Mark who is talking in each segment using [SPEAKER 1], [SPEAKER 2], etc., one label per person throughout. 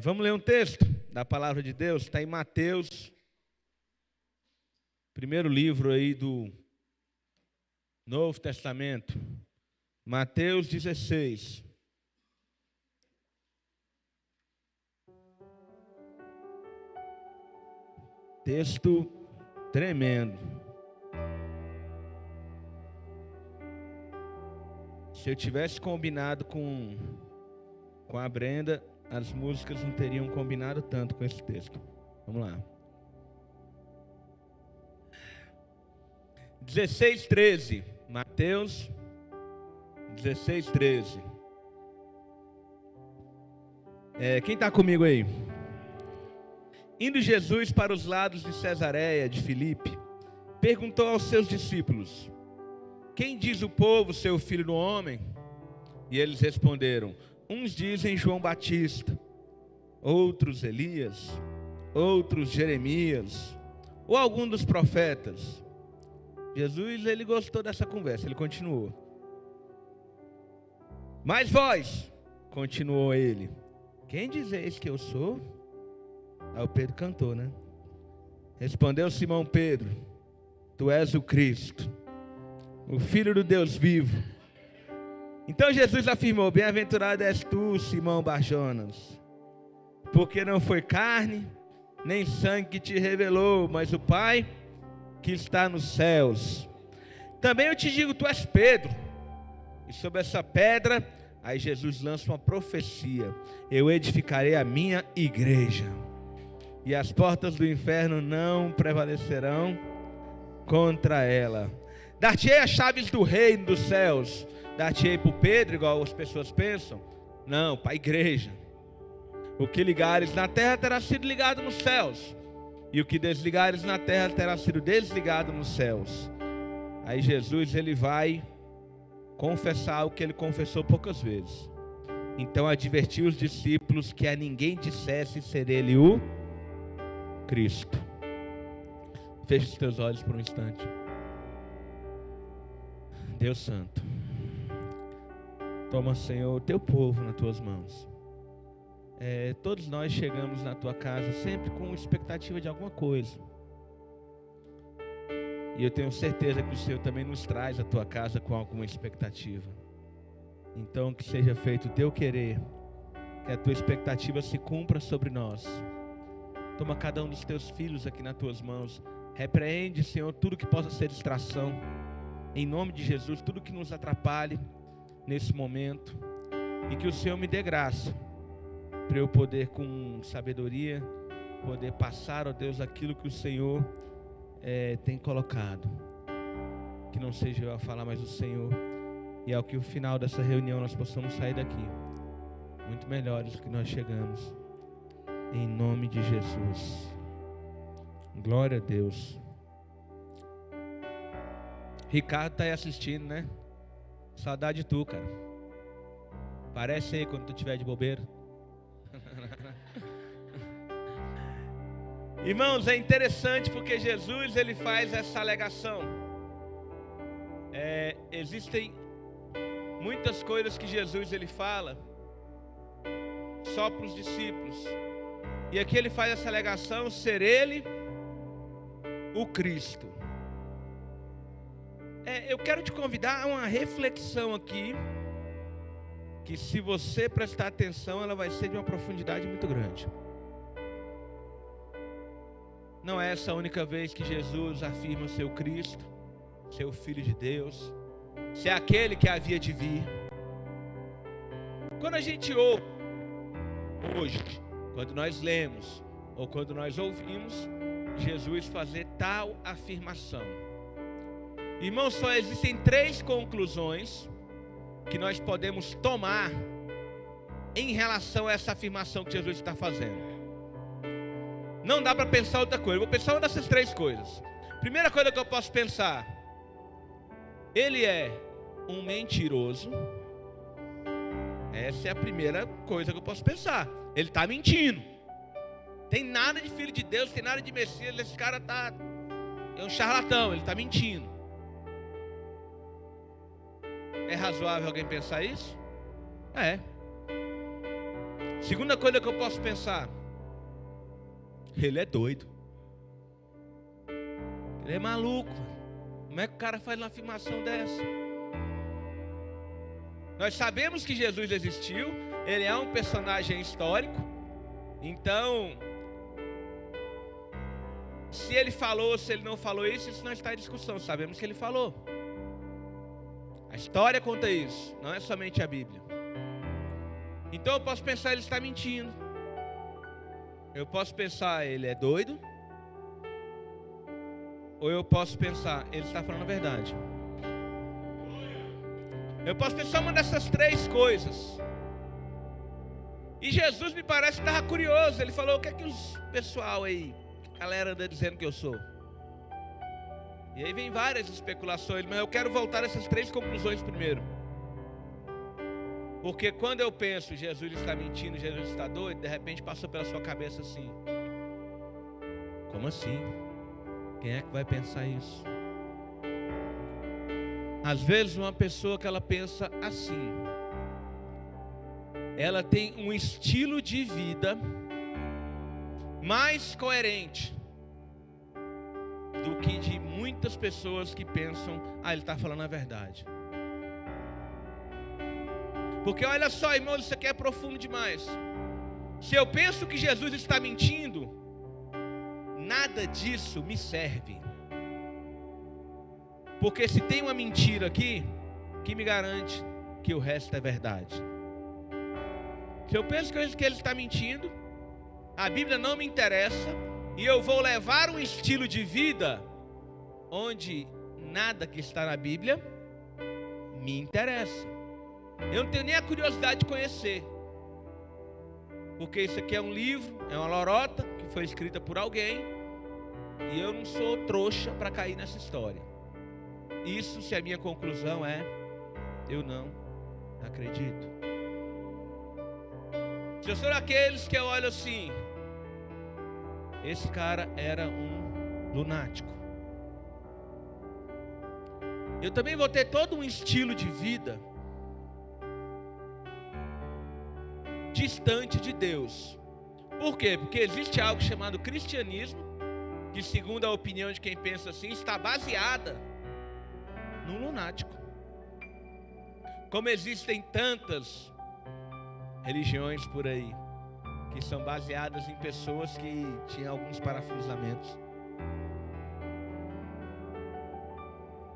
[SPEAKER 1] Vamos ler um texto da palavra de Deus, está em Mateus, primeiro livro aí do Novo Testamento, Mateus 16. Texto tremendo. Se eu tivesse combinado com a Brenda, as músicas não teriam combinado tanto com esse texto. Vamos lá. 16:13. Mateus 16:13. Quem está comigo aí? Indo Jesus para os lados de Cesareia de Filipe, perguntou aos seus discípulos: quem diz o povo ser o filho do homem? E eles responderam: uns dizem João Batista, outros Elias, outros Jeremias, ou algum dos profetas. Jesus, ele gostou dessa conversa, ele continuou. Mas vós, continuou ele, quem dizeis que eu sou? Aí o Pedro cantou, né? Respondeu Simão Pedro: tu és o Cristo, o Filho do Deus vivo. Então Jesus afirmou: bem-aventurado és tu, Simão Barjonas, porque não foi carne nem sangue que te revelou, mas o Pai que está nos céus. Também eu te digo, tu és Pedro, e sobre essa pedra, aí Jesus lança uma profecia: eu edificarei a minha igreja, e as portas do inferno não prevalecerão contra ela. Dar-te-ei as chaves do reino dos céus. Dar-te-ei para o Pedro, igual as pessoas pensam? Não, para a igreja. O que ligares na terra terá sido ligado nos céus, e o que desligares na terra terá sido desligado nos céus. Aí Jesus, ele vai confessar o que ele confessou poucas vezes. Então advertiu os discípulos que a ninguém dissesse ser ele o Cristo. Feche os teus olhos por um instante. Deus Santo, toma, Senhor, o teu povo nas tuas mãos. Todos nós chegamos na tua casa sempre com expectativa de alguma coisa. E eu tenho certeza que o Senhor também nos traz à tua casa com alguma expectativa. Então que seja feito o teu querer, que a tua expectativa se cumpra sobre nós. Toma cada um dos teus filhos aqui nas tuas mãos. Repreende, Senhor, tudo que possa ser distração. Em nome de Jesus, tudo que nos atrapalhe nesse momento. E que o Senhor me dê graça, para eu poder, com sabedoria, poder passar, ó Deus, aquilo que o Senhor tem colocado. Que não seja eu a falar, mas o Senhor. E ao que o final dessa reunião nós possamos sair daqui muito melhores do que nós chegamos. Em nome de Jesus. Glória a Deus. Ricardo tá aí assistindo, né? Saudade de tu, cara. Parece aí quando tu estiver de bobeira. Irmãos, é interessante porque Jesus, ele faz essa alegação. Existem muitas coisas que Jesus, ele fala só para os discípulos. E aqui ele faz essa alegação, ser ele o Cristo. Eu quero te convidar a uma reflexão aqui, que se você prestar atenção, ela vai ser de uma profundidade muito grande. Não é essa a única vez que Jesus afirma ser o Cristo, ser o Filho de Deus, ser aquele que havia de vir. Quando a gente ouve hoje, quando nós lemos ou quando nós ouvimos Jesus fazer tal afirmação, irmãos, só existem 3 conclusões que nós podemos tomar em relação a essa afirmação que Jesus está fazendo. Não dá para pensar outra coisa. Eu vou pensar uma dessas 3 coisas. Primeira coisa que eu posso pensar: ele é um mentiroso. Essa é a primeira coisa que eu posso pensar. Ele está mentindo. Tem nada de filho de Deus, tem nada de Messias. Esse cara é um charlatão, ele está mentindo. É razoável alguém pensar isso? Segunda coisa que eu posso pensar: ele é doido. Ele é maluco. Como é que o cara faz uma afirmação dessa? Nós sabemos que Jesus existiu. Ele é um personagem histórico. Então, se ele falou, se ele não falou isso não está em discussão. Sabemos que ele falou. A história conta isso, não é somente a Bíblia. Então eu posso pensar, ele está mentindo. Eu posso pensar, ele é doido. Ou eu posso pensar, ele está falando a verdade. Eu posso pensar uma dessas três coisas. E Jesus me parece que estava curioso. Ele falou, o que é que os pessoal aí, a galera anda dizendo que eu sou? E aí vem várias especulações, mas eu quero voltar a essas três conclusões primeiro. Porque quando eu penso, Jesus está mentindo, Jesus está doido, de repente passou pela sua cabeça assim: como assim? Quem é que vai pensar isso? Às vezes uma pessoa que ela pensa assim, ela tem um estilo de vida mais coerente do que de muitas pessoas que pensam, ele está falando a verdade. Porque olha só, irmãos, isso aqui é profundo demais. Se eu penso que Jesus está mentindo, nada disso me serve. Porque se tem uma mentira aqui, que me garante que o resto é verdade? Se eu penso que ele está mentindo, a Bíblia não me interessa, e eu vou levar um estilo de vida onde nada que está na Bíblia me interessa. Eu não tenho nem a curiosidade de conhecer. Porque isso aqui é um livro, é uma lorota que foi escrita por alguém, e eu não sou trouxa para cair nessa história. Isso, se a minha conclusão é, eu não acredito. Se eu sou daqueles que eu olho assim, esse cara era um lunático. Eu também vou ter todo um estilo de vida distante de Deus. Por quê? Porque existe algo chamado cristianismo, que segundo a opinião de quem pensa assim, está baseada num lunático. Como existem tantas religiões por aí, que são baseadas em pessoas que tinham alguns parafusamentos.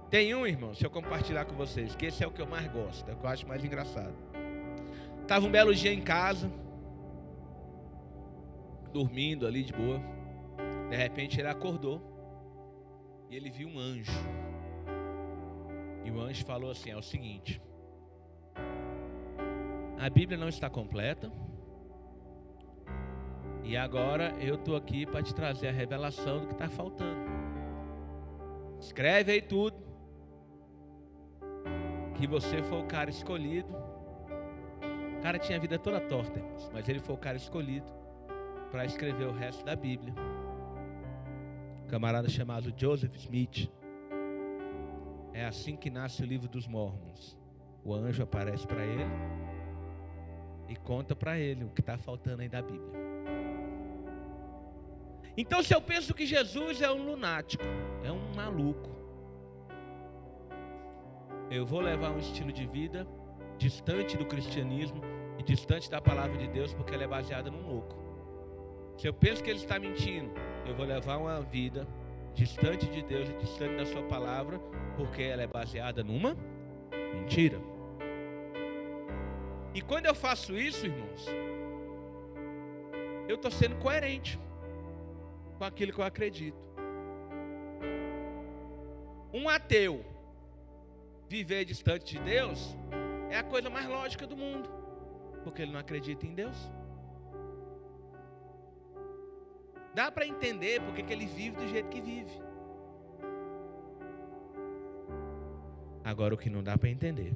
[SPEAKER 1] Tem um, irmão, se eu compartilhar com vocês, que esse é o que eu mais gosto, é o que eu acho mais engraçado. Estava um belo dia em casa, dormindo ali de boa. De repente ele acordou e ele viu um anjo. E o anjo falou assim, é o seguinte: a Bíblia não está completa, e agora eu estou aqui para te trazer a revelação do que está faltando. Escreve aí tudo, que você foi o cara escolhido. O cara tinha a vida toda torta, irmãos, mas ele foi o cara escolhido para escrever o resto da Bíblia. Um camarada chamado Joseph Smith. É assim que nasce o livro dos Mormons. O anjo aparece para ele e conta para ele o que está faltando aí da Bíblia. Então, se eu penso que Jesus é um lunático, é um maluco, eu vou levar um estilo de vida distante do cristianismo e distante da palavra de Deus, porque ela é baseada num louco. Se eu penso que ele está mentindo, eu vou levar uma vida distante de Deus e distante da sua palavra, porque ela é baseada numa mentira. E quando eu faço isso, irmãos, eu estou sendo coerente com aquilo que eu acredito. Um ateu viver distante de Deus é a coisa mais lógica do mundo, porque ele não acredita em Deus. Dá para entender porque que ele vive do jeito que vive. Agora o que não dá para entender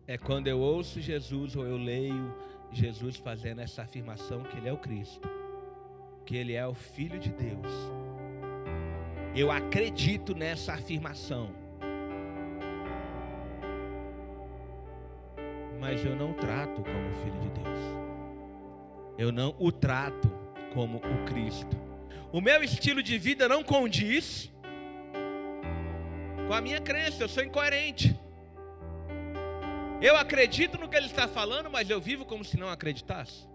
[SPEAKER 1] é quando eu ouço Jesus, ou eu leio Jesus fazendo essa afirmação que ele é o Cristo, que ele é o Filho de Deus. Eu acredito nessa afirmação, mas eu não trato como filho de Deus. Eu não o trato como o Cristo. O meu estilo de vida não condiz com a minha crença, eu sou incoerente. Eu acredito no que ele está falando, mas eu vivo como se não acreditasse.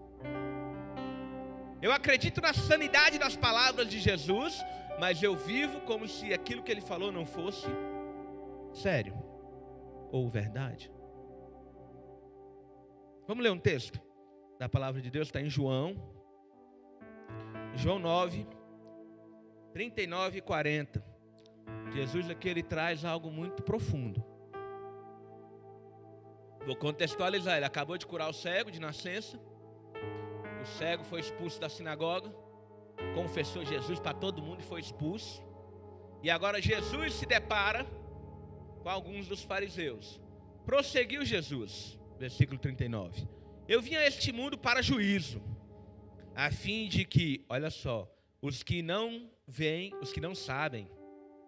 [SPEAKER 1] Eu acredito na sanidade das palavras de Jesus, mas eu vivo como se aquilo que ele falou não fosse sério ou verdade. Vamos ler um texto da palavra de Deus, está em João 9, 39 e 40. Jesus aqui ele traz algo muito profundo. Vou contextualizar, ele acabou de curar o cego de nascença. O cego foi expulso da sinagoga, confessou Jesus para todo mundo e foi expulso. E agora Jesus se depara com alguns dos fariseus. Prosseguiu Jesus, versículo 39. Eu vim a este mundo para juízo, a fim de que, olha só, os que não veem, os que não sabem,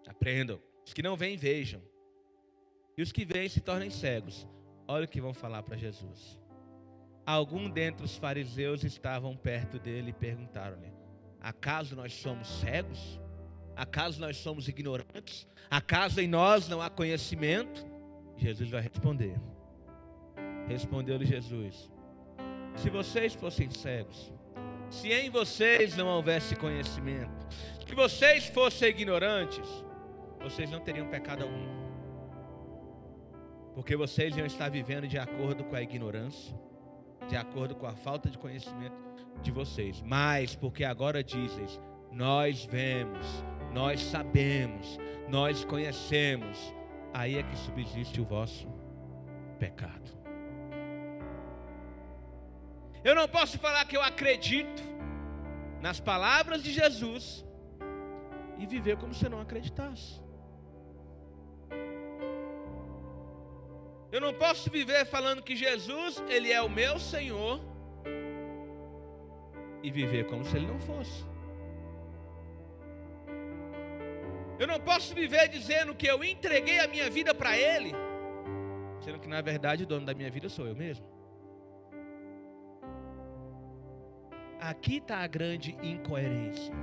[SPEAKER 1] aprendam. Os que não veem, vejam. E os que veem se tornem cegos. Olha o que vão falar para Jesus. Alguns dentre os fariseus estavam perto dele e perguntaram-lhe: acaso nós somos cegos? Acaso nós somos ignorantes? Acaso em nós não há conhecimento? Jesus vai responder. Respondeu-lhe Jesus: se vocês fossem cegos, se em vocês não houvesse conhecimento, se vocês fossem ignorantes, vocês não teriam pecado algum. Porque vocês iam estar vivendo de acordo com a ignorância, de acordo com a falta de conhecimento de vocês. Mas porque agora dizes: nós vemos, nós sabemos, nós conhecemos, aí é que subsiste o vosso pecado. Eu não posso falar que eu acredito nas palavras de Jesus e viver como se eu não acreditasse. Eu não posso viver falando que Jesus, ele é o meu Senhor, e viver como se ele não fosse. Eu não posso viver dizendo que eu entreguei a minha vida para ele, sendo que na verdade o dono da minha vida sou eu mesmo. Aqui está a grande incoerência.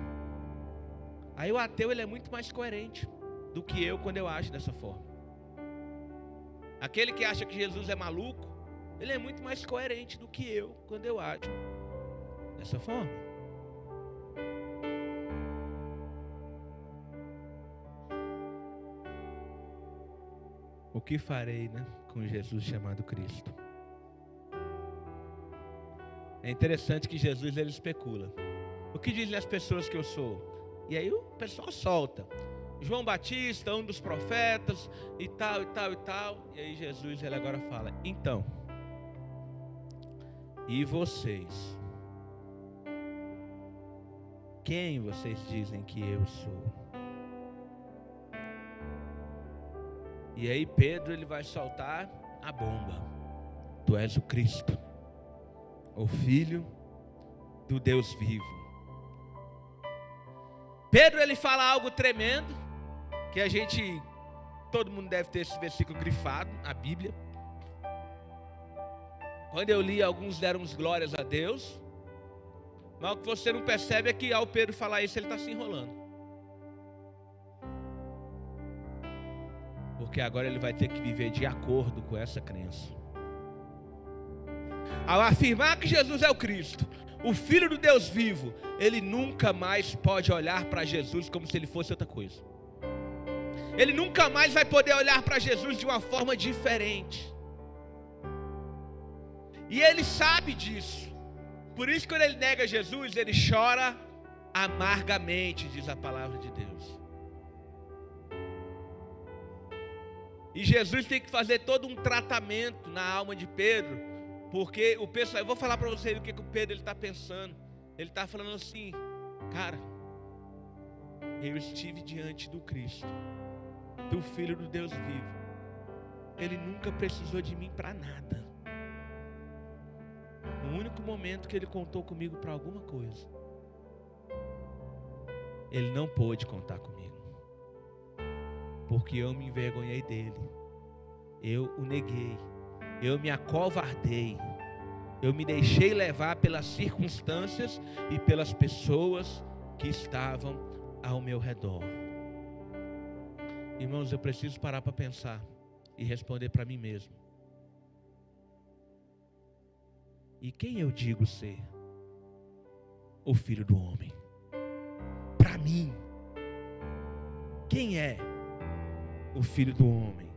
[SPEAKER 1] Aí o ateu ele é muito mais coerente do que eu quando eu acho dessa forma. Aquele que acha que Jesus é maluco, ele é muito mais coerente do que eu quando eu acho dessa forma. O que farei, com Jesus chamado Cristo? É interessante que Jesus ele especula. O que dizem as pessoas que eu sou? E aí o pessoal solta. João Batista, um dos profetas, e tal, e tal, e tal. E aí Jesus ele agora fala: então, e vocês? Quem vocês dizem que eu sou? E aí Pedro ele vai soltar a bomba. Tu és o Cristo, o Filho do Deus vivo. Pedro ele fala algo tremendo, que todo mundo deve ter esse versículo grifado na Bíblia. Quando eu li, alguns deram uns glórias a Deus, mas o que você não percebe é que ao Pedro falar isso, ele está se enrolando. Porque agora ele vai ter que viver de acordo com essa crença. Ao afirmar que Jesus é o Cristo, o Filho do Deus vivo, ele nunca mais pode olhar para Jesus como se ele fosse outra coisa. Ele nunca mais vai poder olhar para Jesus de uma forma diferente. E ele sabe disso. Por isso, quando ele nega Jesus, ele chora amargamente, diz a palavra de Deus. E Jesus tem que fazer todo um tratamento na alma de Pedro, porque o pessoal, eu vou falar para vocês o que o Pedro está pensando. Ele está falando assim: cara, eu estive diante do Cristo, do Filho do Deus vivo. Ele nunca precisou de mim para nada. No único momento que ele contou comigo para alguma coisa, ele não pôde contar comigo, porque eu me envergonhei dele, eu o neguei, eu me acovardei. Eu me deixei levar pelas circunstâncias e pelas pessoas que estavam ao meu redor. Irmãos, eu preciso parar para pensar e responder para mim mesmo. E quem eu digo ser? O Filho do Homem. Para mim, quem é o Filho do Homem?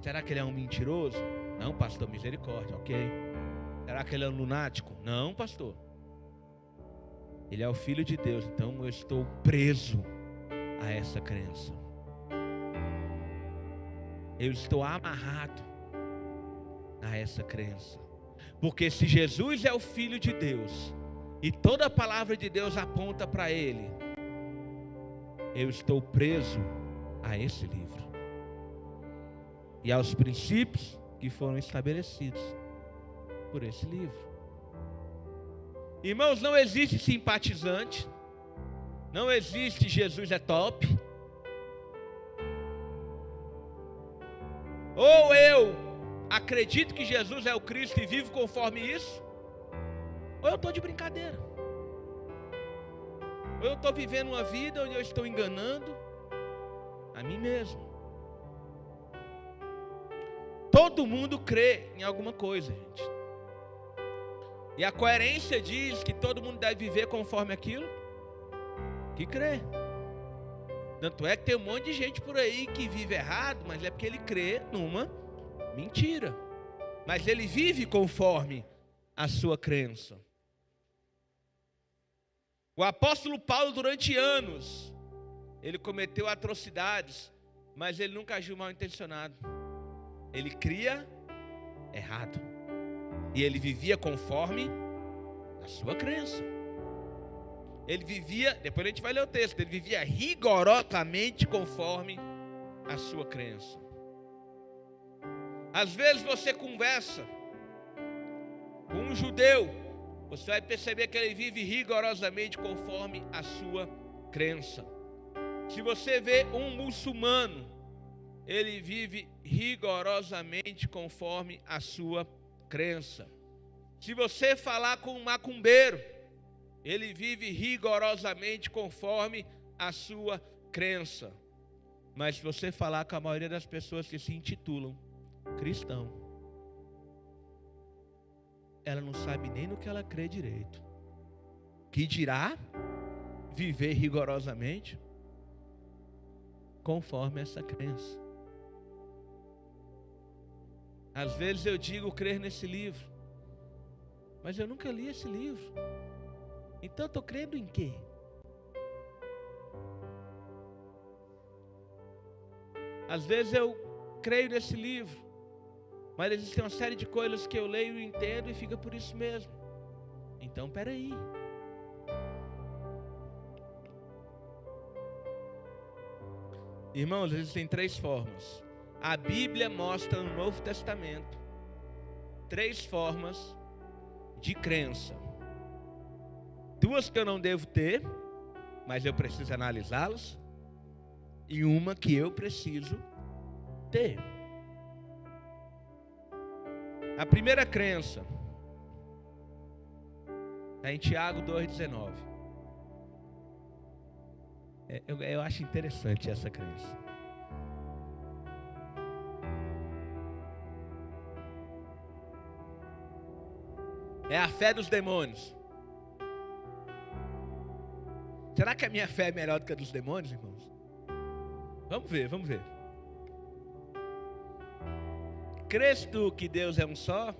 [SPEAKER 1] Será que ele é um mentiroso? Não, pastor, misericórdia, ok. Será que ele é um lunático? Não, pastor. Ele é o Filho de Deus, então eu estou preso a essa crença. Eu estou amarrado a essa crença. Porque se Jesus é o Filho de Deus, e toda a palavra de Deus aponta para Ele, eu estou preso a esse livro. E aos princípios que foram estabelecidos por esse livro. Irmãos, não existe simpatizante. Não existe Jesus é top. Ou eu acredito que Jesus é o Cristo e vivo conforme isso, ou eu estou de brincadeira. Ou eu estou vivendo uma vida onde eu estou enganando a mim mesmo. Todo mundo crê em alguma coisa, gente. E a coerência diz que todo mundo deve viver conforme aquilo que crê. Tanto é que tem um monte de gente por aí que vive errado, mas é porque ele crê numa mentira. Mas ele vive conforme a sua crença. O apóstolo Paulo, durante anos, ele cometeu atrocidades, mas ele nunca agiu mal intencionado. Ele cria errado. E ele vivia conforme a sua crença. Ele vivia, depois a gente vai ler o texto, ele vivia rigorosamente conforme a sua crença. Às vezes você conversa com um judeu, você vai perceber que ele vive rigorosamente conforme a sua crença. Se você vê um muçulmano, ele vive rigorosamente conforme a sua crença. Se você falar com um macumbeiro, ele vive rigorosamente conforme a sua crença. Mas se você falar com a maioria das pessoas que se intitulam cristão, ela não sabe nem no que ela crê direito. Que dirá viver rigorosamente conforme essa crença. Às vezes eu digo crer nesse livro, mas eu nunca li esse livro. Então eu estou crendo em quê? Às vezes eu creio nesse livro, mas existe uma série de coisas que eu leio e entendo e fica por isso mesmo. Então, peraí. Irmãos, existem três formas. A Bíblia mostra no Novo Testamento 3 formas de crença. 2 que eu não devo ter, mas eu preciso analisá-las. E uma que eu preciso ter. A primeira crença está em Tiago 2,19. Eu acho interessante essa crença. É a fé dos demônios. Será que a minha fé é melhor do que a dos demônios, irmãos? Vamos ver, vamos ver. Crês tu que Deus é um só?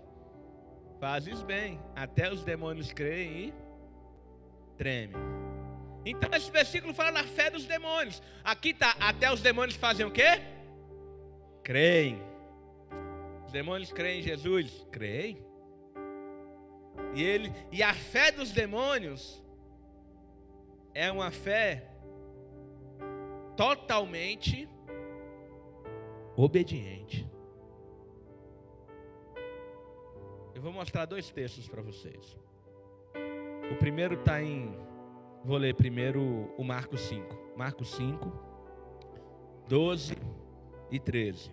[SPEAKER 1] Fazes bem. Até os demônios creem e tremem. Então esse versículo fala da fé dos demônios. Aqui está, até os demônios fazem o quê? Creem. Os demônios creem em Jesus? Creem. E a fé dos demônios é uma fé totalmente obediente. Eu vou mostrar 2 textos para vocês. O primeiro está em... Vou ler primeiro o Marcos 5. Marcos 5, 12 e 13.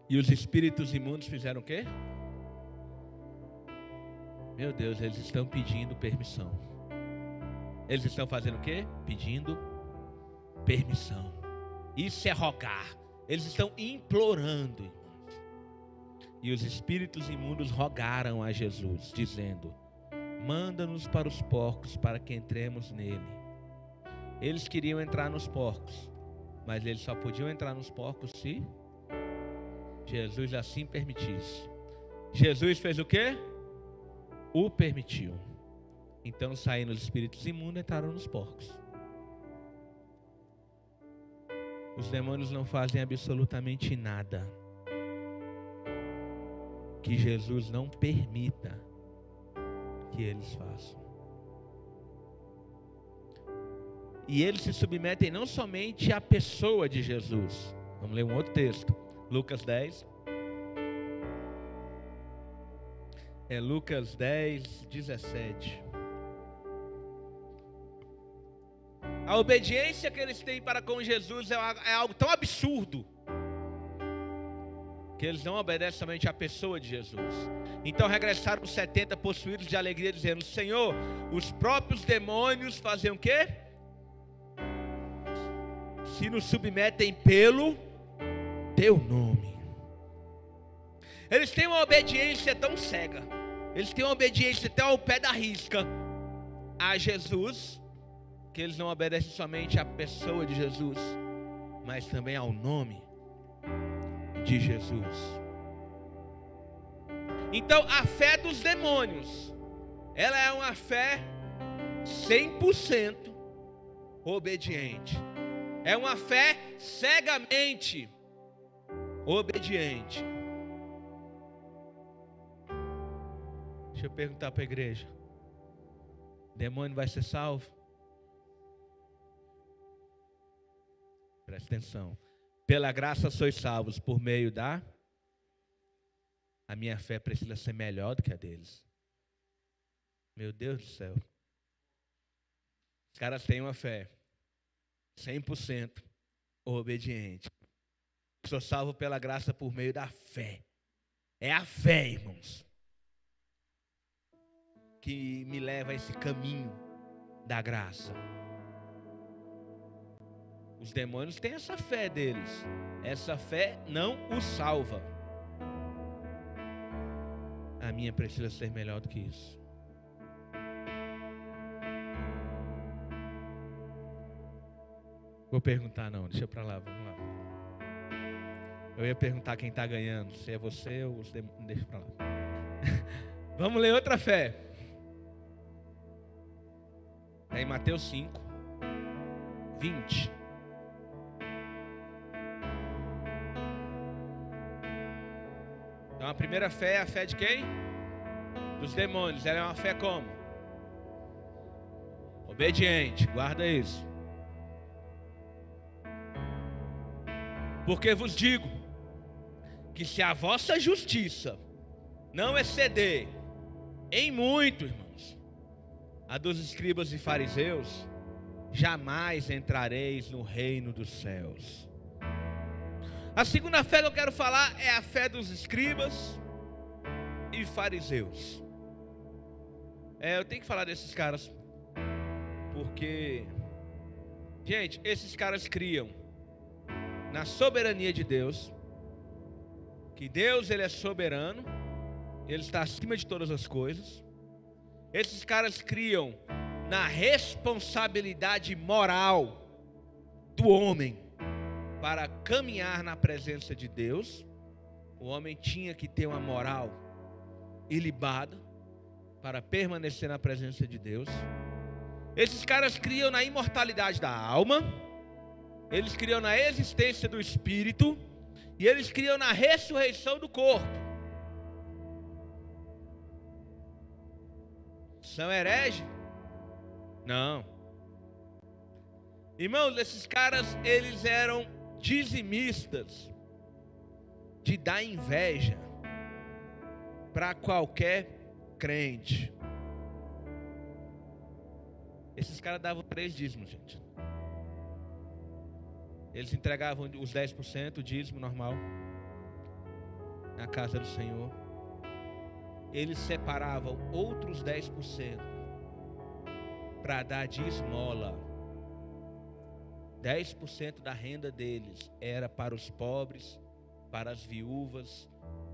[SPEAKER 1] E os espíritos imundos fizeram o quê? Meu Deus, eles estão pedindo permissão. Eles estão fazendo o quê? Pedindo permissão. Isso é rogar. Eles estão implorando, irmãos. E os espíritos imundos rogaram a Jesus, dizendo: manda-nos para os porcos, para que entremos nele. Eles queriam entrar nos porcos, mas eles só podiam entrar nos porcos se Jesus assim permitisse. Jesus fez o quê? O permitiu. Então saíram os espíritos imundos e entraram nos porcos. Os demônios não fazem absolutamente nada que Jesus não permita que eles façam. E eles se submetem não somente à pessoa de Jesus. Vamos ler um outro texto. Lucas 10. É Lucas 10, 17. A obediência que eles têm para com Jesus é algo tão absurdo que eles não obedecem somente à pessoa de Jesus. Então regressaram os 70 possuídos de alegria, dizendo: Senhor, os próprios demônios fazem o quê? Se nos submetem pelo teu nome. Eles têm uma obediência tão cega, eles têm uma obediência até ao pé da risca a Jesus, que eles não obedecem somente à pessoa de Jesus, mas também ao nome de Jesus. Então a fé dos demônios, ela é uma fé 100% obediente. É uma fé cegamente obediente. Deixa eu perguntar para a igreja: demônio vai ser salvo? Presta atenção. Pela graça sois salvos por meio da... A minha fé precisa ser melhor do que a deles. Meu Deus do céu. Os caras têm uma fé 100% obediente. Sou salvo pela graça por meio da fé. É a fé, irmãos, que me leva a esse caminho da graça. Os demônios têm essa fé deles. Essa fé não os salva. A minha precisa ser melhor do que isso. Vou perguntar não, deixa pra lá, vamos lá. Eu ia perguntar quem está ganhando, se é você ou os demônios. Deixa pra lá. Vamos ler outra fé. É em Mateus 5, 20. Então a primeira fé é a fé de quem? Dos demônios. Ela é uma fé como? Obediente. Guarda isso. Porque vos digo que se a vossa justiça não exceder em muito, irmãos, a dos escribas e fariseus, jamais entrareis no reino dos céus. A segunda fé que eu quero falar é a fé dos escribas e fariseus. Eu tenho que falar desses caras, porque, gente, esses caras criam na soberania de Deus, que Deus ele é soberano, ele está acima de todas as coisas. Esses caras criam na responsabilidade moral do homem para caminhar na presença de Deus. O homem tinha que ter uma moral ilibada para permanecer na presença de Deus. Esses caras criam na imortalidade da alma, eles criam na existência do espírito e eles criam na ressurreição do corpo. São hereges? Não. Irmãos, esses caras, eles eram dizimistas de dar inveja para qualquer crente. Esses caras davam 3 dízimos, gente. Eles entregavam os 10%, o dízimo normal. na casa do Senhor, eles separavam outros 10% para dar de esmola. 10% da renda deles era para os pobres, para as viúvas,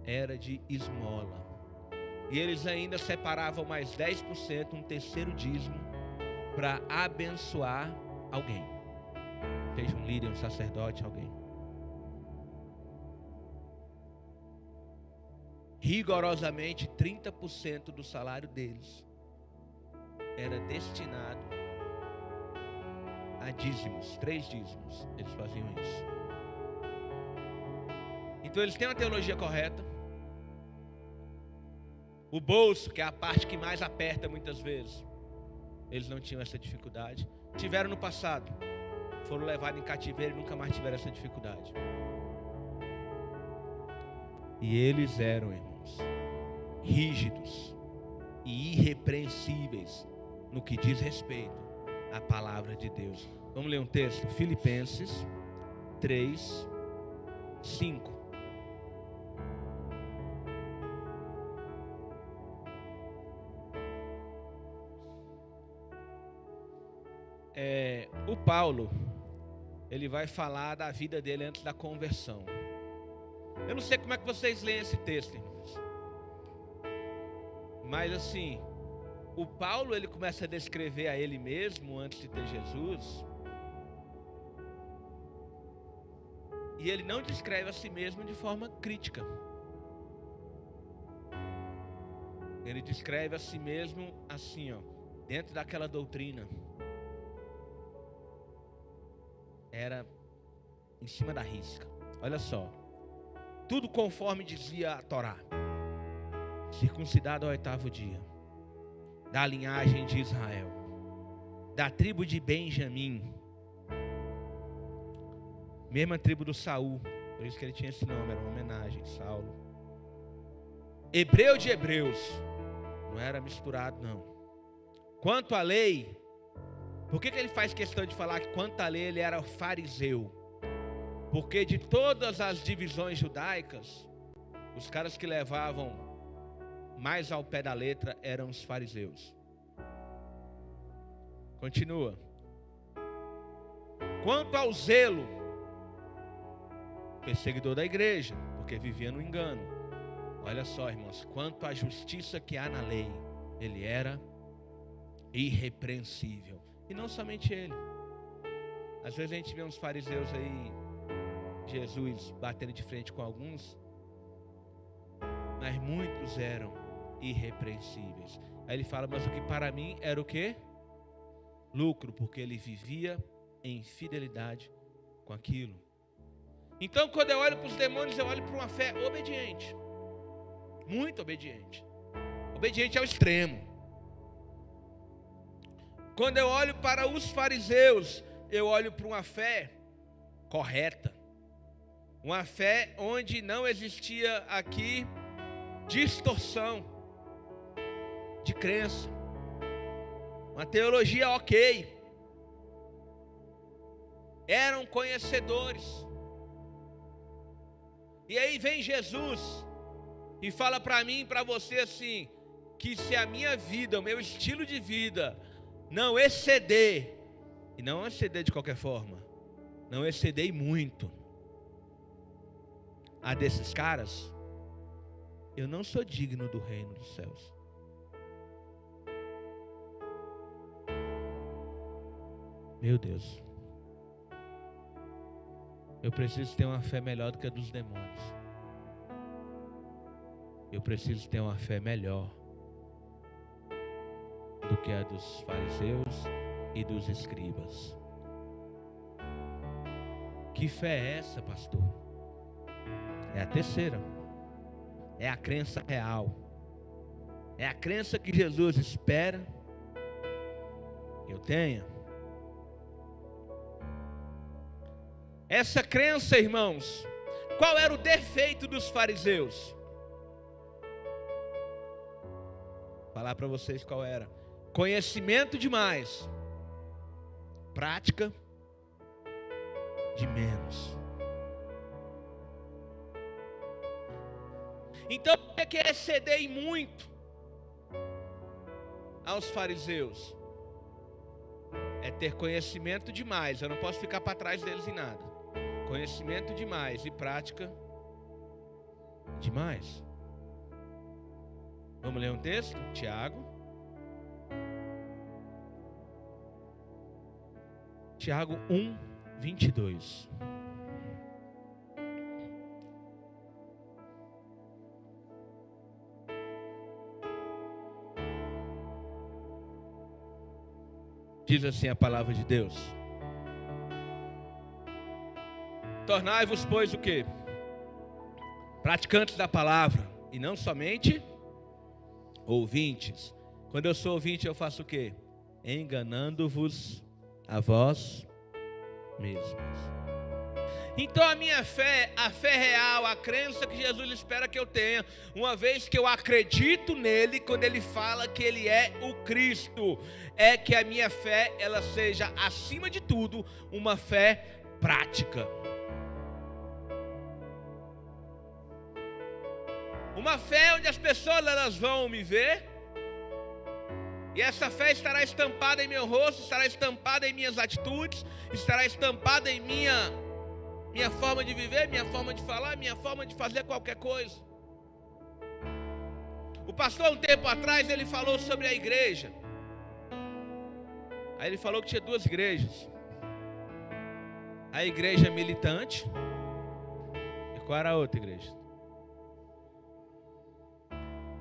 [SPEAKER 1] era de esmola. E eles ainda separavam mais 10%, um terceiro dízimo, para abençoar alguém. Seja um líder, um sacerdote, alguém. Rigorosamente 30% do salário deles era destinado a dízimos, 3 dízimos, eles faziam isso. Então eles têm uma teologia correta. O bolso, que é a parte que mais aperta muitas vezes, eles não tinham essa dificuldade. Tiveram no passado, foram levados em cativeiro e nunca mais tiveram essa dificuldade. E eles eram, irmãos, rígidos e irrepreensíveis no que diz respeito à palavra de Deus. Vamos ler um texto? Filipenses 3, 5. O Paulo, ele vai falar da vida dele antes da conversão. Eu não sei como é que vocês leem esse texto, irmãos. Mas assim, o Paulo, ele começa a descrever a ele mesmo antes de ter Jesus. E ele não descreve a si mesmo de forma crítica. Ele descreve a si mesmo assim, ó, dentro daquela doutrina. Era em cima da risca. Olha só. Tudo conforme dizia a Torá. Circuncidado ao 8º dia. Da linhagem de Israel. Da tribo de Benjamim. Mesma tribo do Saul. Por isso que ele tinha esse nome, era uma homenagem, Saulo. Hebreu de hebreus. Não era misturado, não. Quanto à lei, por que ele faz questão de falar que quanto à lei ele era fariseu? Porque de todas as divisões judaicas, os caras que levavam mais ao pé da letra eram os fariseus. Continua. Quanto ao zelo, perseguidor da igreja, porque vivia no engano. Olha só, irmãos, quanto à justiça que há na lei, ele era irrepreensível. E não somente ele. Às vezes a gente vê uns fariseus aí, Jesus batendo de frente com alguns, mas muitos eram irrepreensíveis. Aí ele fala, mas o que para mim era o quê? Lucro, porque ele vivia em fidelidade com aquilo. Então quando eu olho para os demônios, eu olho para uma fé obediente. Muito obediente. Obediente ao extremo. Quando eu olho para os fariseus, eu olho para uma fé correta. Uma fé onde não existia aqui distorção de crença. Uma teologia ok. Eram conhecedores. E aí vem Jesus e fala para mim e para você assim, que se a minha vida, o meu estilo de vida não exceder, e não exceder de qualquer forma, não exceder muito a desses caras, eu não sou digno do reino dos céus. Meu Deus, eu preciso ter uma fé melhor do que a dos demônios. Eu preciso ter uma fé melhor do que a dos fariseus e dos escribas. Que fé é essa, pastor? É a terceira. É a crença real. É a crença que Jesus espera que eu tenha. Essa crença, irmãos, qual era o defeito dos fariseus? Vou falar para vocês qual era. Conhecimento demais, prática de menos. Então, o que é ceder muito aos fariseus? É ter conhecimento demais. Eu não posso ficar para trás deles em nada. Conhecimento demais e prática demais. Vamos ler um texto? Tiago. Tiago 1, 22. Diz assim a palavra de Deus: tornai-vos, pois, o quê? Praticantes da palavra, e não somente ouvintes. Quando eu sou ouvinte, eu faço o quê? Enganando-vos a vós mesmos. Então a minha fé, a fé real, a crença que Jesus espera que eu tenha, uma vez que eu acredito nele, quando ele fala que ele é o Cristo, é que a minha fé, ela seja, acima de tudo, uma fé prática. Uma fé onde as pessoas, elas vão me ver, e essa fé estará estampada em meu rosto, estará estampada em minhas atitudes, estará estampada em minha forma de viver, minha forma de falar, minha forma de fazer qualquer coisa. O pastor, um tempo atrás, ele falou sobre a igreja. Aí ele falou que tinha duas igrejas. A igreja militante. E qual era a outra igreja?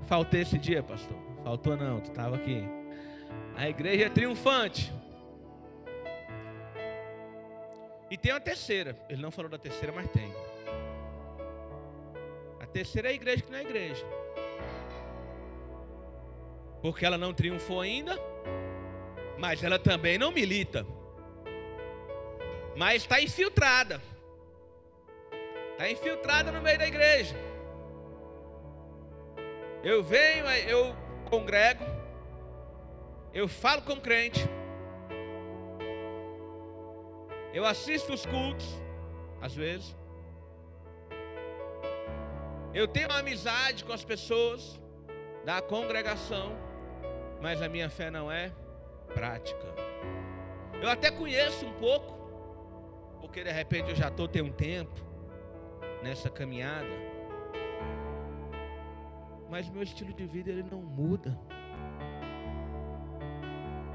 [SPEAKER 1] Faltei esse dia, pastor. Faltou não, tu estava aqui. A igreja triunfante. E tem uma terceira. Ele não falou da terceira, mas tem. A terceira é a igreja que não é igreja. Porque ela não triunfou ainda, mas ela também não milita. Mas está infiltrada. Está infiltrada no meio da igreja. Eu venho, eu congrego, eu falo com crente, eu assisto os cultos, às vezes, eu tenho uma amizade com as pessoas da congregação, mas a minha fé não é prática. Eu até conheço um pouco, porque de repente eu já tenho um tempo nessa caminhada, mas meu estilo de vida, ele não muda.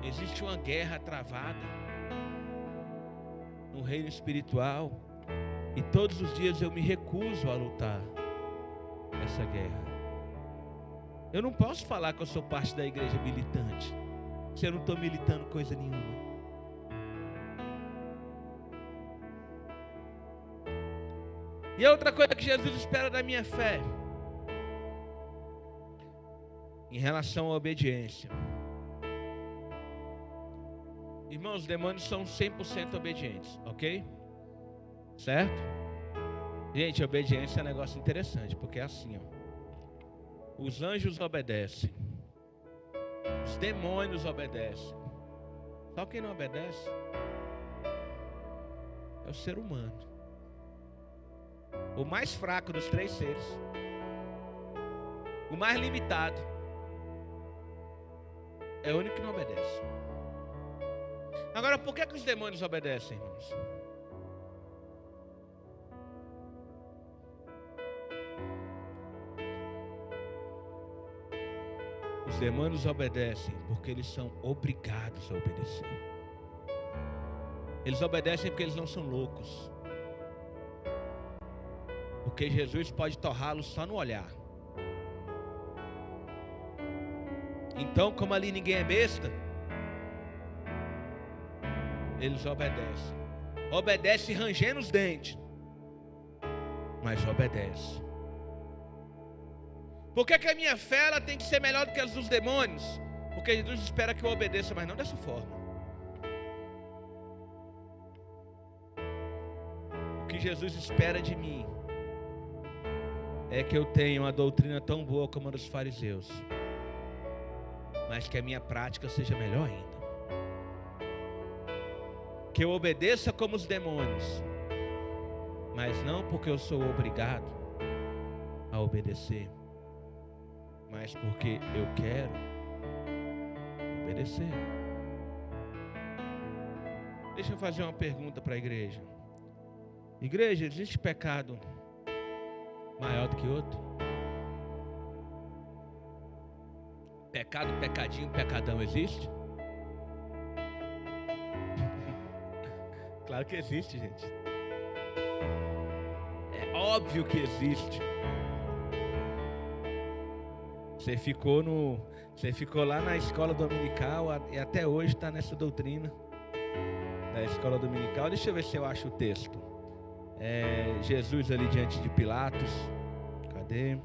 [SPEAKER 1] Existe uma guerra travada no reino espiritual, e todos os dias eu me recuso a lutar essa guerra. Eu não posso falar que eu sou parte da igreja militante, se eu não estou militando coisa nenhuma. E a outra coisa que Jesus espera da minha fé, em relação à obediência. Irmãos, os demônios são 100% obedientes, ok? Certo? Gente, obediência é um negócio interessante, porque é assim, ó. Os anjos obedecem, os demônios obedecem. Só quem não obedece é o ser humano, o mais fraco dos três seres, o mais limitado. É o único que não obedece. Agora, por que os demônios obedecem, irmãos? Os demônios obedecem porque eles são obrigados a obedecer. Eles obedecem porque eles não são loucos. Porque Jesus pode torrá-los só no olhar. Então, como ali ninguém é besta, eles obedecem. Obedece rangendo os dentes, mas obedece. Por que a minha fé, ela tem que ser melhor do que as dos demônios? Porque Jesus espera que eu obedeça, mas não dessa forma. O que Jesus espera de mim é que eu tenha uma doutrina tão boa como a dos fariseus, mas que a minha prática seja melhor ainda. Que eu obedeça como os demônios, mas não porque eu sou obrigado a obedecer, mas porque eu quero obedecer. Deixa eu fazer uma pergunta para a igreja. Igreja, existe pecado maior do que outro? Pecado, pecadinho, pecadão existe? Claro que existe, gente. É óbvio que existe. Você ficou lá na escola dominical e até hoje está nessa doutrina da escola dominical. Deixa eu ver se eu acho o texto. Jesus ali diante de Pilatos. Cadê?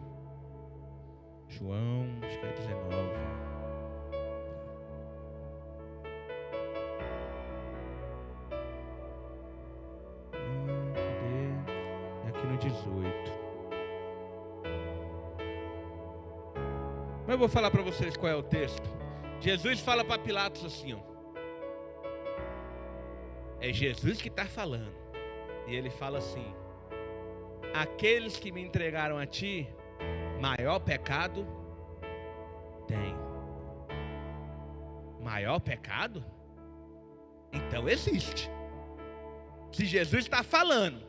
[SPEAKER 1] João, acho que é 19. Cadê? É aqui no 18. Mas eu vou falar para vocês qual é o texto. Jesus fala para Pilatos assim, ó. É Jesus que está falando. E ele fala assim: aqueles que me entregaram a ti, maior pecado tem. Maior pecado? Então existe. Se Jesus está falando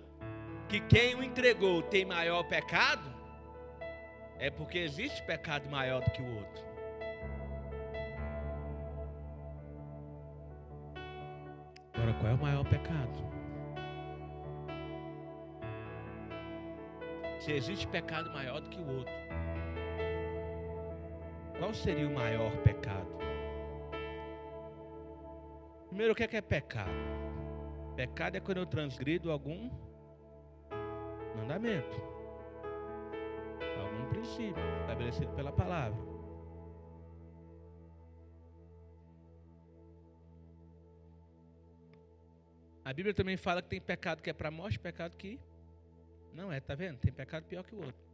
[SPEAKER 1] que quem o entregou tem maior pecado, é porque existe pecado maior do que o outro. Agora, qual é o maior pecado? Se existe pecado maior do que o outro, qual seria o maior pecado? Primeiro, o que é pecado? Pecado é quando eu transgrido algum mandamento, algum princípio estabelecido pela palavra. A Bíblia também fala que tem pecado que é para morte, pecado que não é, tá vendo? Tem pecado pior que o outro.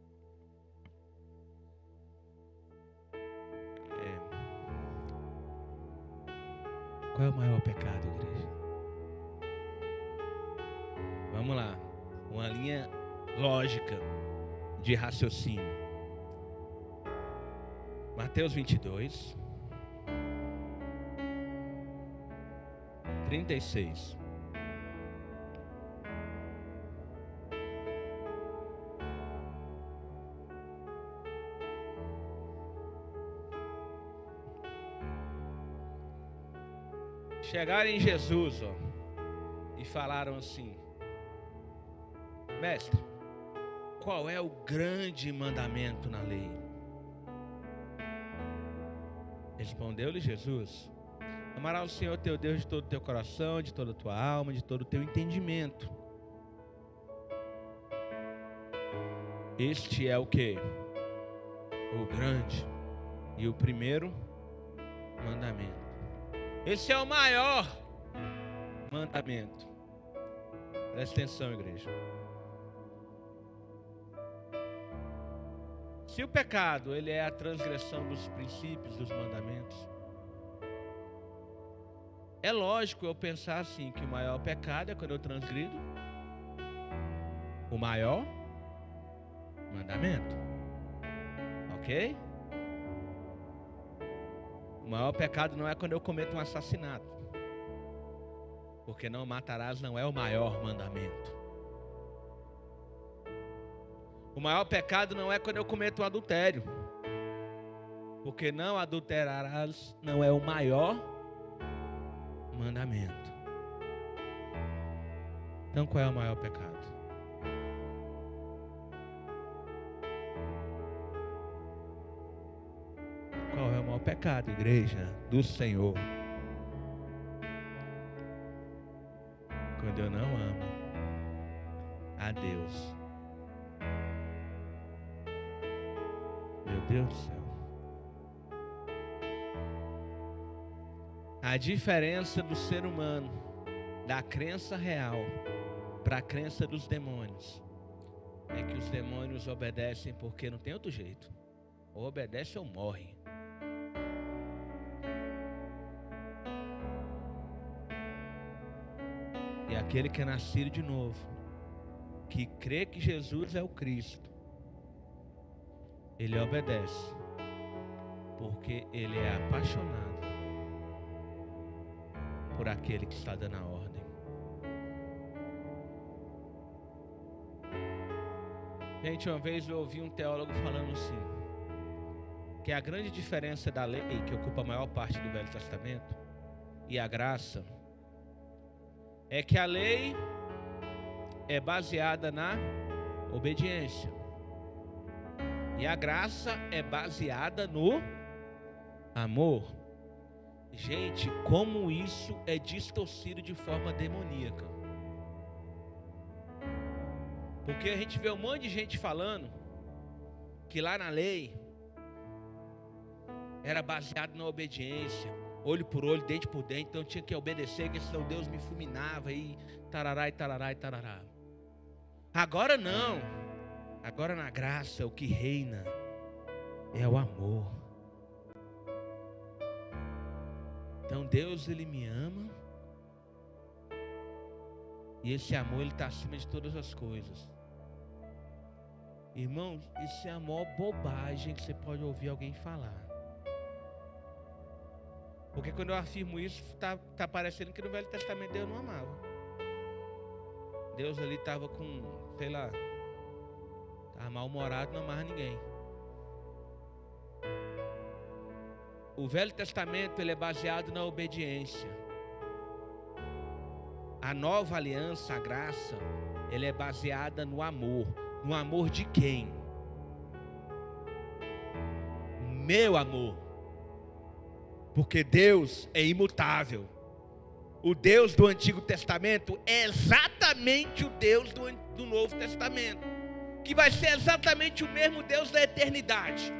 [SPEAKER 1] Qual é o maior pecado, igreja? Vamos lá. Uma linha lógica de raciocínio. Mateus 22, 36. Chegaram em Jesus, e falaram assim: mestre, qual é o grande mandamento na lei? Respondeu-lhe Jesus: amarás o Senhor teu Deus de todo o teu coração, de toda a tua alma, de todo o teu entendimento. Este é o que? O grande e o primeiro mandamento. Esse é o maior mandamento. Presta atenção, igreja. Se o pecado ele é a transgressão dos princípios, dos mandamentos, é lógico eu pensar assim, que o maior pecado é quando eu transgrido o maior mandamento. Ok? O maior pecado não é quando eu cometo um assassinato, porque não matarás não é o maior mandamento. O maior pecado não é quando eu cometo um adultério, porque não adulterarás não é o maior mandamento. Então qual é o maior pecado? Qual é o maior pecado, igreja do Senhor? Quando eu não amo a Deus. Meu Deus do céu. A diferença do ser humano, da crença real para a crença dos demônios, é que os demônios obedecem porque não tem outro jeito. Ou obedece ou morre. E aquele que é nascido de novo, que crê que Jesus é o Cristo, ele obedece, Porque Ele é apaixonado por aquele que está dando a ordem. Gente, uma vez eu ouvi um teólogo falando assim, que a grande diferença da lei, que ocupa a maior parte do Velho Testamento, e a graça, é que a lei é baseada na obediência. E a graça é baseada no amor. Gente, como isso é distorcido de forma demoníaca. Porque a gente vê um monte de gente falando que lá na lei era baseado na obediência, olho por olho, dente por dente, então tinha que obedecer, que senão Deus me fulminava e tarará e tarará e tarará. Agora não. Agora na graça o que reina é o amor. Então Deus, Ele me ama. E esse amor, Ele está acima de todas as coisas. Irmãos, isso é a maior bobagem que você pode ouvir alguém falar. Porque quando eu afirmo isso, tá parecendo que no Velho Testamento Deus não amava. Deus ali estava com, sei lá, estava mal-humorado, não amava ninguém. O Velho Testamento, ele é baseado na obediência. A nova aliança, a graça, ele é baseada no amor. No amor de quem? Meu amor. Porque Deus é imutável. O Deus do Antigo Testamento é exatamente o Deus do Novo Testamento, que vai ser exatamente o mesmo Deus da eternidade.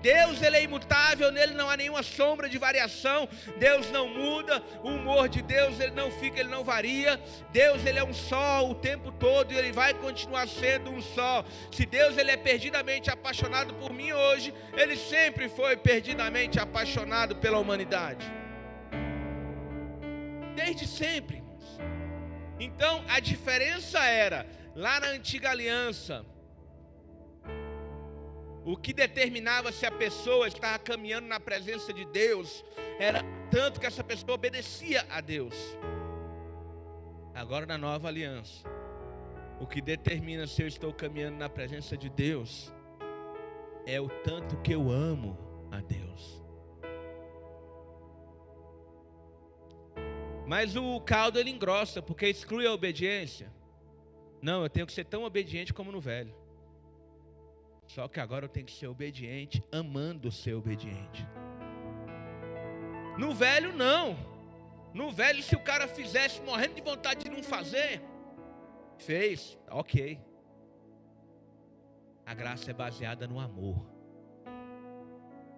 [SPEAKER 1] Deus, Ele é imutável, nele não há nenhuma sombra de variação. Deus não muda, o humor de Deus, Ele não fica, Ele não varia. Deus, Ele é um só o tempo todo e Ele vai continuar sendo um só. Se Deus, Ele é perdidamente apaixonado por mim hoje, Ele sempre foi perdidamente apaixonado pela humanidade. Desde sempre, irmãos. Então, a diferença era, lá na antiga aliança, o que determinava se a pessoa estava caminhando na presença de Deus era tanto que essa pessoa obedecia a Deus. Agora na nova aliança, o que determina se eu estou caminhando na presença de Deus é o tanto que eu amo a Deus. Mas o caldo ele engrossa, porque exclui a obediência. Não, eu tenho que ser tão obediente como no velho. Só que agora eu tenho que ser obediente, amando ser obediente. No velho, não. No velho, se o cara fizesse morrendo de vontade de não fazer, fez, ok. A graça é baseada no amor.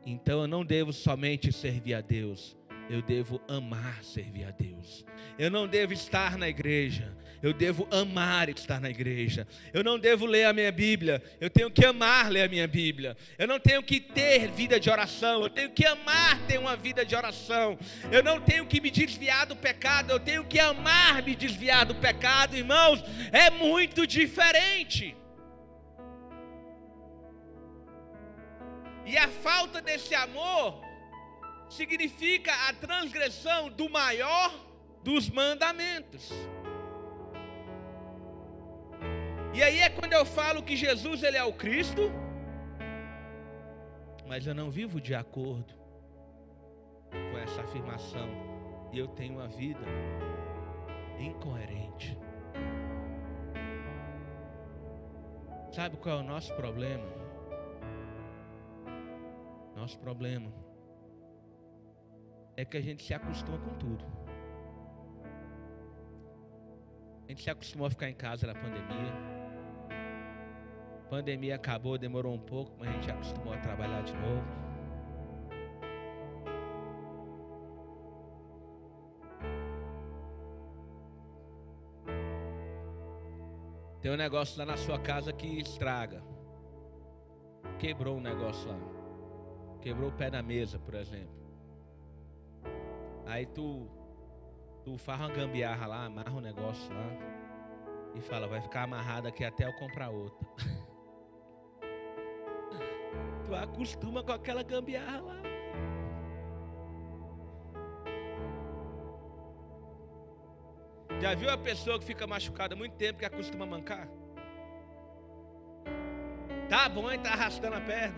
[SPEAKER 1] Então eu não devo somente servir a Deus, eu devo amar servir a Deus. Eu não devo estar na igreja, eu devo amar estar na igreja. Eu não devo ler a minha Bíblia, eu tenho que amar ler a minha Bíblia. Eu não tenho que ter vida de oração, eu tenho que amar ter uma vida de oração. Eu não tenho que me desviar do pecado, eu tenho que amar me desviar do pecado. Irmãos, é muito diferente. E a falta desse amor significa a transgressão do maior dos mandamentos. E aí é quando eu falo que Jesus ele é o Cristo, mas eu não vivo de acordo com essa afirmação e eu tenho uma vida incoerente. Sabe qual é o nosso problema? Nosso problema é que a gente se acostuma com tudo. A gente se acostumou a ficar em casa na pandemia. A pandemia acabou, demorou um pouco, mas a gente se acostumou a trabalhar de novo. Tem um negócio lá na sua casa que estraga. Quebrou um negócio lá. Quebrou o pé da mesa, por exemplo. Aí tu faz uma gambiarra lá, amarra um negócio lá e fala, vai ficar amarrado aqui até eu comprar outra. Tu acostuma com aquela gambiarra lá. Já viu a pessoa que fica machucada há muito tempo que acostuma a mancar? Tá bom, e tá arrastando a perna.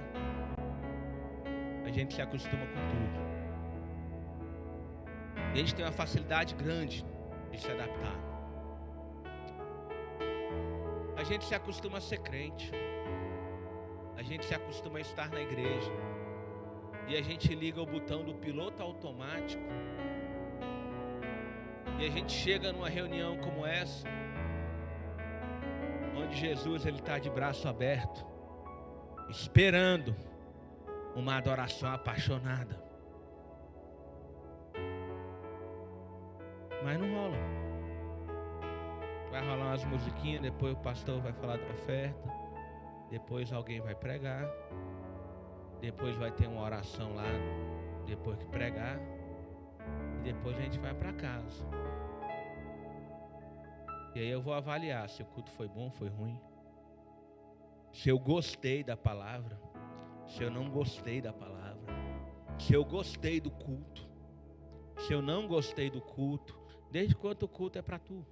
[SPEAKER 1] A gente se acostuma com tudo. E a gente tem uma facilidade grande de se adaptar. A gente se acostuma a ser crente. A gente se acostuma a estar na igreja. E a gente liga o botão do piloto automático. E a gente chega numa reunião como essa, onde Jesus ele está de braço aberto, esperando uma adoração apaixonada. Mas não rola. Vai rolar umas musiquinhas, depois o pastor vai falar da oferta, depois alguém vai pregar, depois vai ter uma oração lá, depois que pregar, e depois a gente vai para casa. E aí eu vou avaliar se o culto foi bom, foi ruim, se eu gostei da palavra, se eu não gostei da palavra, se eu gostei do culto, se eu não gostei do culto, desde quando o culto é para tu.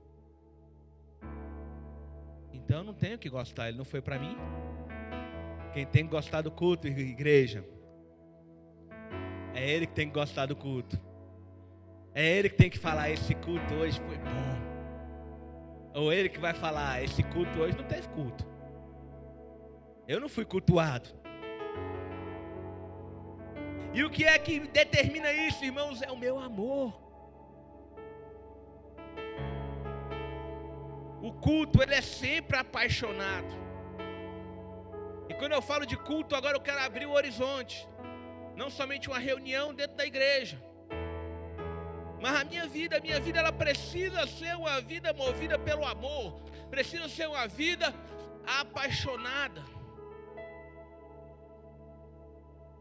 [SPEAKER 1] Então eu não tenho que gostar, ele não foi para mim. Quem tem que gostar do culto, igreja, é ele que tem que gostar do culto. É ele que tem que falar, esse culto hoje foi bom. Ou ele que vai falar, esse culto hoje não teve culto. Eu não fui cultuado. E o que é que determina isso, irmãos? É o meu amor. O culto, ele é sempre apaixonado. E quando eu falo de culto, agora eu quero abrir o horizonte. Não somente uma reunião dentro da igreja. Mas a minha vida ela precisa ser uma vida movida pelo amor. Precisa ser uma vida apaixonada.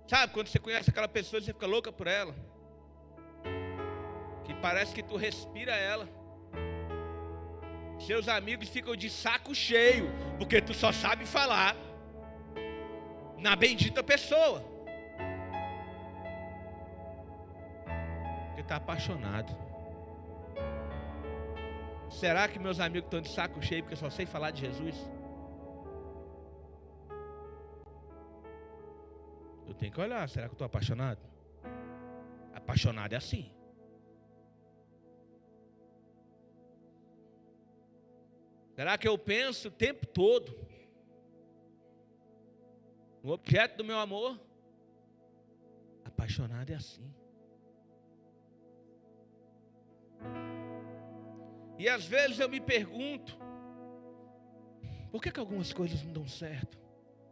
[SPEAKER 1] Sabe, quando você conhece aquela pessoa, você fica louca por ela. Que parece que tu respira ela. Seus amigos ficam de saco cheio, porque tu só sabe falar na bendita pessoa. Está apaixonado. Será que meus amigos estão de saco cheio porque eu só sei falar de Jesus? Eu tenho que olhar, será que eu estou apaixonado? Apaixonado é assim. Será que eu penso o tempo todo no objeto do meu amor? Apaixonado é assim. E às vezes eu me pergunto, por que algumas coisas não dão certo?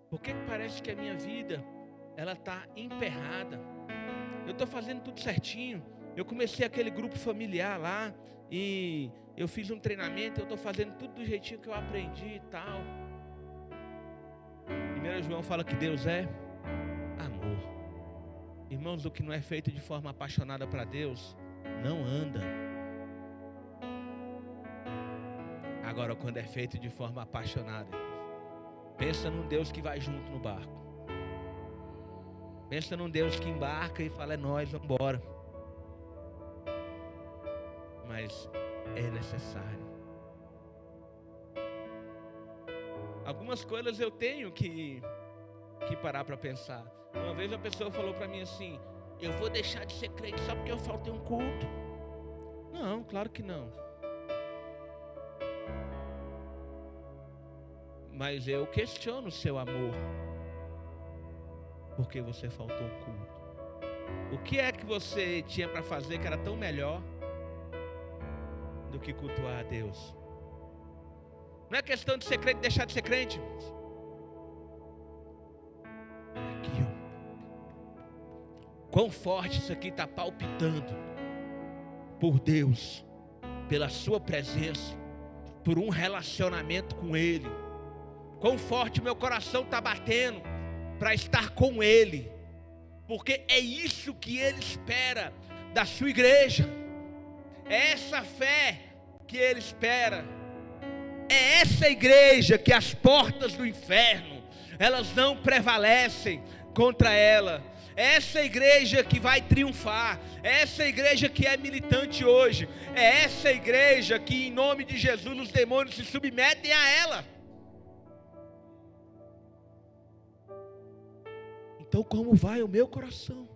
[SPEAKER 1] Por que parece que a minha vida, ela está emperrada? Eu estou fazendo tudo certinho. Eu comecei aquele grupo familiar lá, e eu fiz um treinamento, eu estou fazendo tudo do jeitinho que eu aprendi e tal. 1 João fala que Deus é amor. Irmãos, o que não é feito de forma apaixonada para Deus, não anda. Agora, quando é feito de forma apaixonada, pensa num Deus que vai junto no barco. Pensa num Deus que embarca e fala, é nós, vamos embora. Mas é necessário. Algumas coisas eu tenho que parar para pensar. Uma vez uma pessoa falou para mim assim, eu vou deixar de ser crente só porque eu faltei um culto. Não, claro que não. Mas eu questiono o seu amor, porque você faltou o culto. O que é que você tinha para fazer que era tão melhor do que cultuar a Deus? Não é questão de ser crente e deixar de ser crente. Aqui, ó. Quão forte isso aqui está palpitando por Deus, pela sua presença, por um relacionamento com Ele. Quão forte meu coração está batendo para estar com Ele, porque é isso que Ele espera da sua igreja. É essa fé que Ele espera. É essa igreja que as portas do inferno, elas não prevalecem. contra ela. Essa igreja que vai triunfar, essa igreja que é militante hoje, é essa igreja que em nome de Jesus os demônios se submetem a ela. Então como vai o meu coração?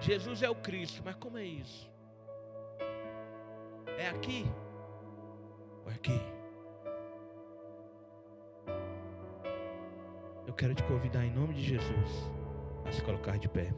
[SPEAKER 1] Jesus é o Cristo, mas como é isso? É aqui ou é aqui? Eu quero te convidar em nome de Jesus a se colocar de pé.